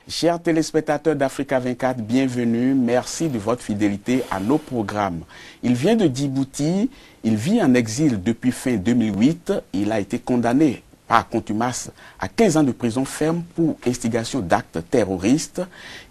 Chers téléspectateurs d'Africa 24, bienvenue. Merci de votre fidélité à nos programmes. Il vient de Djibouti, il vit en exil depuis fin 2008. Il a été condamné par contumace à 15 ans de prison ferme pour instigation d'actes terroristes.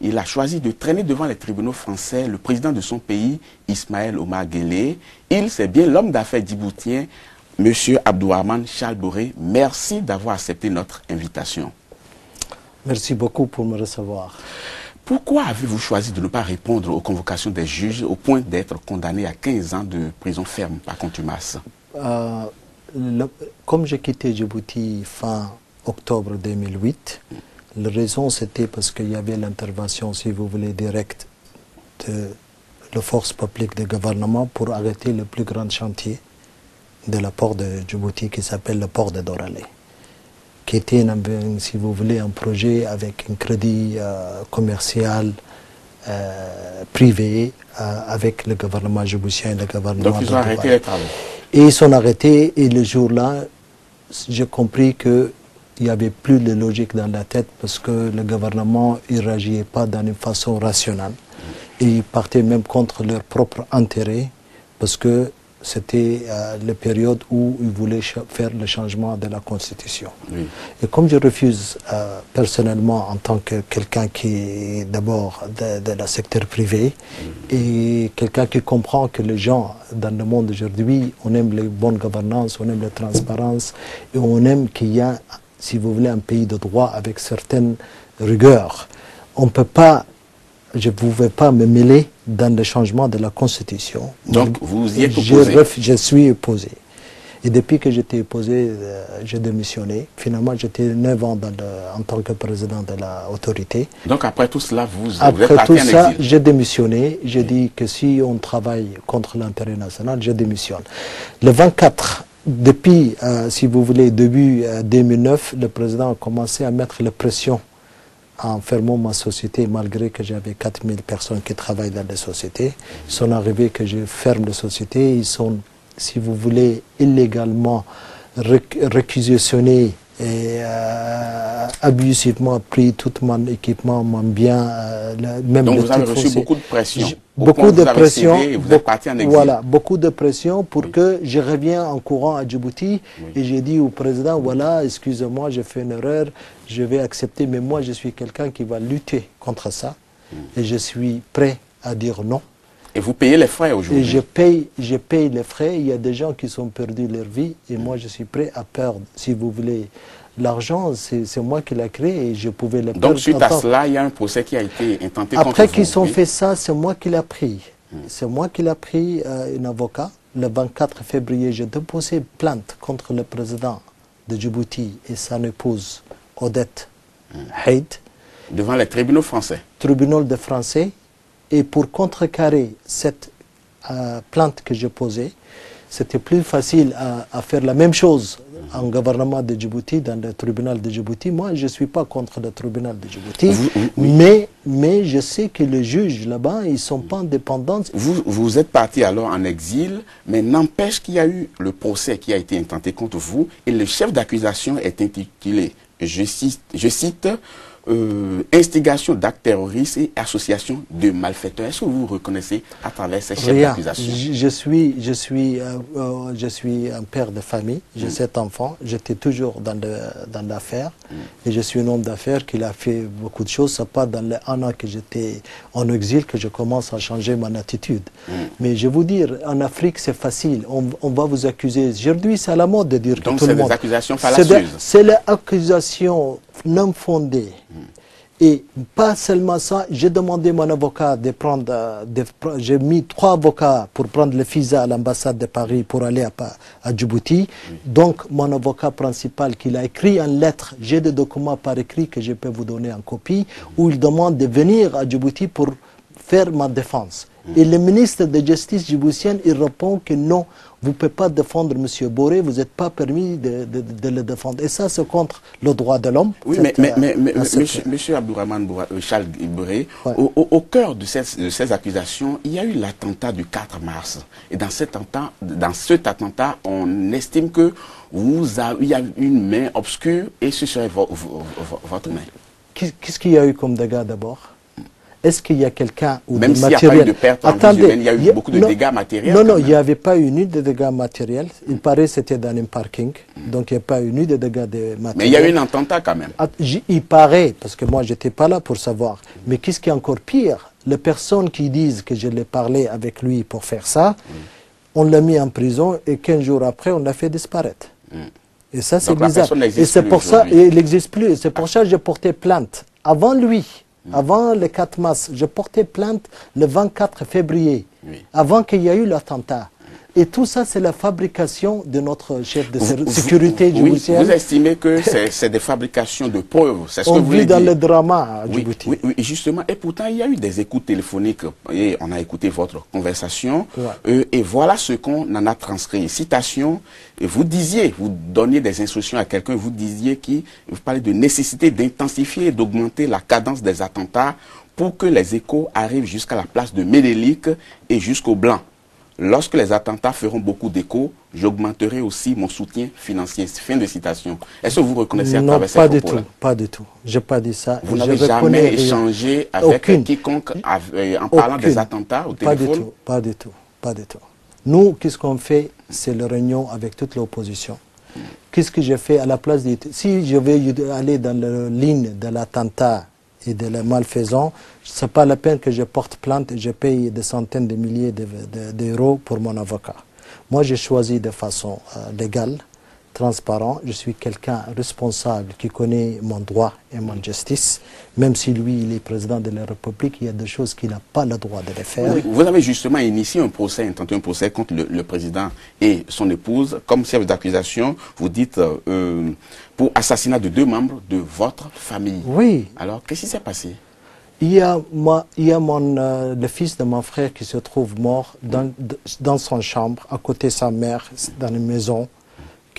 Il a choisi de traîner devant les tribunaux français le président de son pays, Ismaël Omar Guelleh. Il, c'est bien l'homme d'affaires djiboutien, M. Abdourahmane Charles Boré. Merci d'avoir accepté notre invitation. Merci beaucoup pour me recevoir. Pourquoi avez-vous choisi de ne pas répondre aux convocations des juges au point d'être condamné à 15 ans de prison ferme par contumace? Comme j'ai quitté Djibouti fin octobre 2008, la raison c'était parce qu'il y avait l'intervention, si vous voulez, directe de la force publique de gouvernement pour arrêter le plus grand chantier de la port de Djibouti qui s'appelle le port de Doralé, qui était, si vous voulez, un projet avec un crédit commercial privé avec le gouvernement djiboutien et le gouvernement. Donc ils ont arrêté les travaux. Et ils sont arrêtés et le jour-là, j'ai compris qu'il n'y avait plus de logique dans la tête parce que le gouvernement ne réagissait pas d'une façon rationnelle. Et ils partaient même contre leur propre intérêt parce que c'était la période où ils voulaient faire le changement de la Constitution. Oui. Et comme je refuse personnellement en tant que quelqu'un qui est d'abord de la secteur privé et quelqu'un qui comprend que les gens dans le monde aujourd'hui, on aime les bonnes gouvernances, on aime la transparence et on aime qu'il y a, si vous voulez, un pays de droit avec certaines rigueurs. On ne peut pas, je ne pouvais pas me mêler dans le changement de la Constitution. Donc, vous y êtes opposé? Je suis opposé. Et depuis que j'étais opposé, j'ai démissionné. Finalement, j'étais 9 ans en tant que président de l'autorité. Donc, après tout cela, vous êtes parti en exil? Après tout ça, j'ai démissionné. J'ai dit que si on travaille contre l'intérêt national, je démissionne. Le 24, depuis, si vous voulez, début 2009, le président a commencé à mettre la pression en fermant ma société, malgré que j'avais 4000 personnes qui travaillent dans la société. Ils sont arrivés que je ferme la société. Ils sont, si vous voulez, illégalement réquisitionnés et abusivement pris tout mon équipement, mon bien. Même donc vous avez reçu beaucoup de pression. Beaucoup de pression. Et vous êtes parti en exil. Voilà, beaucoup de pression pour que je revienne en courant à Djibouti. Et j'ai dit au président, voilà, excusez-moi, j'ai fait une erreur, je vais accepter, mais moi je suis quelqu'un qui va lutter contre ça. Et je suis prêt à dire non. Et vous payez les frais aujourd'hui? Et je paye les frais. Il y a des gens qui sont perdus leur vie et moi je suis prêt à perdre, si vous voulez. L'argent, c'est moi qui l'ai créé et je pouvais le perdre. Donc suite à cela, il y a un procès qui a été intenté contre vous? Après qu'ils ont fait ça, c'est moi qui l'ai pris. C'est moi qui l'ai pris, un avocat. Le 24 février, j'ai déposé plainte contre le président de Djibouti et son épouse, Odette Haïd. Devant les tribunaux français? Tribunal de français. Et pour contrecarrer cette plainte que j'ai posée, c'était plus facile à faire la même chose en gouvernement de Djibouti, dans le tribunal de Djibouti. Moi, je ne suis pas contre le tribunal de Djibouti, mais je sais que les juges là-bas, ils ne sont pas indépendants. Vous êtes parti alors en exil, mais n'empêche qu'il y a eu le procès qui a été intenté contre vous et le chef d'accusation est intitulé, je cite instigation d'actes terroristes et association de malfaiteurs. Est-ce que vous vous reconnaissez à travers ces chefs d'accusation? Je suis un père de famille, j'ai 7 enfants, j'étais toujours dans l'affaire et je suis un homme d'affaires qui a fait beaucoup de choses. Ce n'est pas dans les 1 an que j'étais en exil que je commence à changer mon attitude. Mais je vous dire, en Afrique c'est facile, on va vous accuser. Aujourd'hui c'est à la mode de dire que tout le monde... Donc c'est des accusations fallacieuses? C'est les accusations non fondées. Et pas seulement ça, j'ai demandé à mon avocat de prendre, j'ai mis 3 avocats pour prendre le visa à l'ambassade de Paris pour aller à Djibouti. Donc mon avocat principal qui l'a écrit en lettres, j'ai des documents par écrit que je peux vous donner en copie, où il demande de venir à Djibouti pour faire ma défense. Et le ministre de Justice djiboutien, il répond que non, vous ne pouvez pas défendre M. Boré, vous n'êtes pas permis de le défendre. Et ça, c'est contre le droit de l'homme. Oui, mais M. Abdourahmane Charles Boré, ouais. Au cœur de ces accusations, il y a eu l'attentat du 4 mars. Et dans cet attentat, on estime que il y a une main obscure et ce serait votre main. Qu'est-ce qu'il y a eu comme dégâts d'abord? Est-ce qu'il y a quelqu'un ou même s'il n'y a pas eu de perte en vie humaine, il y a eu beaucoup de dégâts matériels? Non, il n'y avait pas eu ni de dégâts matériels. Il paraît que c'était dans un parking, donc il n'y a pas eu ni de dégâts matériels. Mais il y a eu un attentat quand même. Il paraît, parce que moi je n'étais pas là pour savoir. Mais qu'est-ce qui est encore pire? Les personnes qui disent que je l'ai parlé avec lui pour faire ça, on l'a mis en prison et 15 jours après, on l'a fait disparaître. Et ça, c'est bizarre. Et c'est pour ça, il n'existe plus. C'est pour ça que j'ai porté plainte. Avant lui, avant le 4 mars, je portais plainte le 24 février, avant qu'il y ait eu l'attentat. Et tout ça, c'est la fabrication de notre chef de sécurité djiboutienne. Oui, vous estimez que c'est des fabrications de preuves, c'est ce que vous voulez dire. On vit dans le drama à Djibouti. Oui, justement. Et pourtant, il y a eu des écoutes téléphoniques. Et on a écouté votre conversation. Et voilà ce qu'on en a transcrit. Citation, vous disiez, vous donniez des instructions à quelqu'un, vous disiez vous parlez de nécessité d'intensifier et d'augmenter la cadence des attentats pour que les échos arrivent jusqu'à la place de Ménélique et jusqu'au Blanc. Lorsque les attentats feront beaucoup d'écho, j'augmenterai aussi mon soutien financier. Fin de citation. Est-ce que vous reconnaissez à travers ces propos-là? Non, pas du tout. Je n'ai pas dit ça. Vous n'avez jamais échangé avec quiconque en parlant des attentats au téléphone? Pas du tout. Nous, qu'est-ce qu'on fait? C'est la réunion avec toute l'opposition. Qu'est-ce que j'ai fait à la place de... Si je vais aller dans la ligne de l'attentat et de la malfaisance, ce n'est pas la peine que je porte plainte et je paye des centaines de milliers d'euros pour mon avocat. Moi, j'ai choisi de façon légale, transparente. Je suis quelqu'un responsable qui connaît mon droit et mon justice. Même si lui, il est président de la République, il y a des choses qu'il n'a pas le droit de les faire. Vous avez justement initié un procès, intenté un procès contre le président et son épouse. Comme chef d'accusation, vous dites pour assassinat de 2 membres de votre famille. Oui. Alors, qu'est-ce qui s'est passé? Il y a le fils de mon frère qui se trouve mort dans son chambre, à côté de sa mère, dans une maison.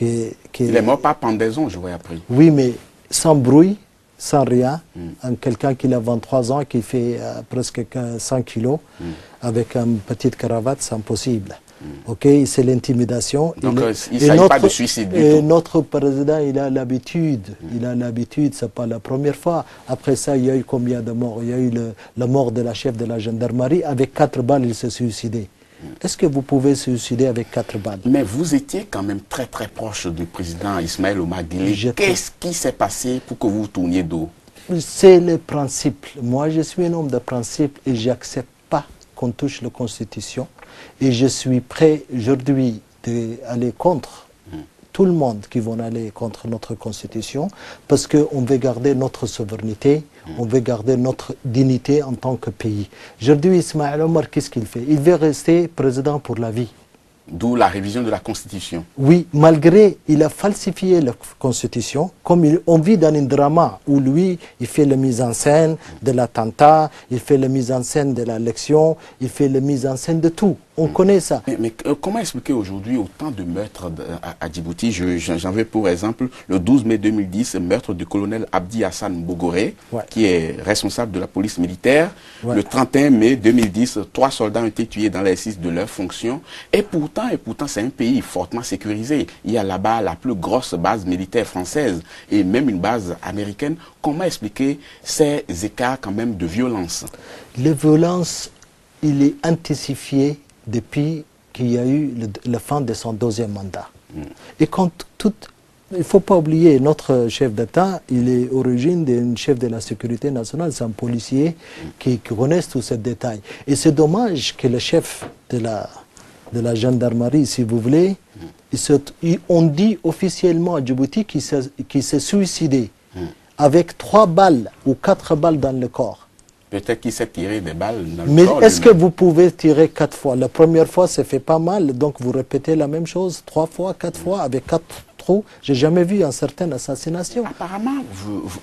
Il est mort par pendaison, je vois appris. Oui, mais sans bruit, sans rien. Quelqu'un qui a 23 ans, qui fait presque 100 kilos, avec une petite cravate, c'est impossible. Ok, c'est l'intimidation. Donc, il ne s'agit pas de suicide du tout. Notre président, il a l'habitude. C'est pas la première fois. Après ça, il y a eu combien de morts? Il y a eu la mort de la chef de la gendarmerie. Avec 4 balles, il s'est suicidé. Est-ce que vous pouvez se suicider avec 4 balles? Mais vous étiez quand même très très proche du président Ismaël Omar Guelleh. Qu'est-ce qui s'est passé pour que vous tourniez dos? C'est le principe. Moi, je suis un homme de principe et j'accepte pas qu'on touche la Constitution. Et je suis prêt aujourd'hui d'aller contre tout le monde qui va aller contre notre Constitution parce qu'on veut garder notre souveraineté, on veut garder notre dignité en tant que pays. Aujourd'hui, Ismaël Omar, qu'est-ce qu'il fait? Il veut rester président pour la vie. D'où la révision de la Constitution. Oui, malgré il a falsifié la Constitution, comme on vit dans un drama où lui, il fait la mise en scène de l'attentat, il fait la mise en scène de l'élection, il fait la mise en scène de tout. On connaît ça. Mais comment expliquer aujourd'hui autant de meurtres à Djibouti? J'en veux pour exemple le 12 mai 2010, meurtre du colonel Abdi Hassan Bogoré, qui est responsable de la police militaire. Le 31 mai 2010, 3 soldats ont été tués dans l'exercice de leurs fonctions. Et pourtant, c'est un pays fortement sécurisé. Il y a là-bas la plus grosse base militaire française et même une base américaine. Comment expliquer ces écarts quand même de violence? La violence, il est intensifié depuis qu'il y a eu la fin de son 2e mandat. Et quand il ne faut pas oublier, notre chef d'État, il est origine d'un chef de la sécurité nationale, c'est un policier qui connaît tous ces détails. Et c'est dommage que le chef de la gendarmerie, si vous voulez, on dit officiellement à Djibouti qu'il s'est suicidé avec 3 balles ou 4 balles dans le corps. Peut-être qu'il s'est tiré des balles dans le Mais corps. Mais est-ce que vous pouvez tirer 4 fois? La première fois, ça fait pas mal, donc vous répétez la même chose 3 fois, 4 fois, avec 4 trous. J'ai jamais vu une certaine assassination. Apparemment,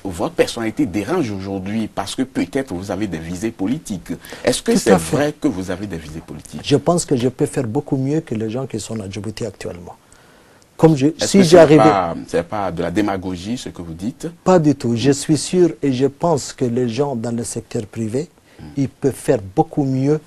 votre personnalité dérange aujourd'hui parce que peut-être vous avez des visées politiques. Est-ce que c'est vrai que vous avez des visées politiques? Je pense que je peux faire beaucoup mieux que les gens qui sont à Djibouti actuellement. Si j'arrivais... Ce n'est pas de la démagogie ce que vous dites? Pas du tout. Je suis sûr et je pense que les gens dans le secteur privé, ils peuvent faire beaucoup mieux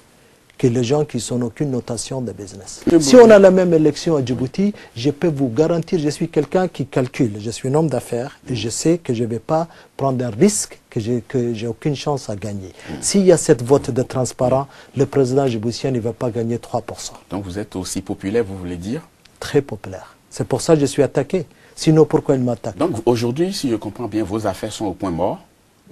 que les gens qui sont aucune notation de business. Si on a la même élection à Djibouti, je peux vous garantir, je suis quelqu'un qui calcule, je suis un homme d'affaires et je sais que je ne vais pas prendre un risque que j'ai aucune chance à gagner. S'il y a cette vote de transparent, le président djiboutien ne va pas gagner 3%. Donc vous êtes aussi populaire, vous voulez dire? Très populaire. C'est pour ça que je suis attaqué. Sinon, pourquoi il m'attaque? Donc aujourd'hui, si je comprends bien, vos affaires sont au point mort?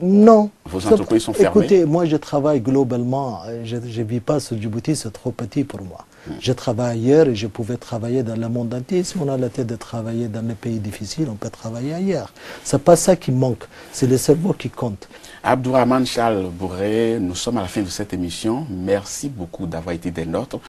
Non. Vos entreprises sont fermées? Écoutez, moi je travaille globalement. Je ne vis pas sur Djibouti, c'est trop petit pour moi. Je travaille ailleurs et je pouvais travailler dans le monde entier. Si on a la tête de travailler dans les pays difficiles, on peut travailler ailleurs. Ce n'est pas ça qui manque, c'est le cerveau qui compte. Abdourahmane Charles Bourré, nous sommes à la fin de cette émission. Merci beaucoup d'avoir été des nôtres.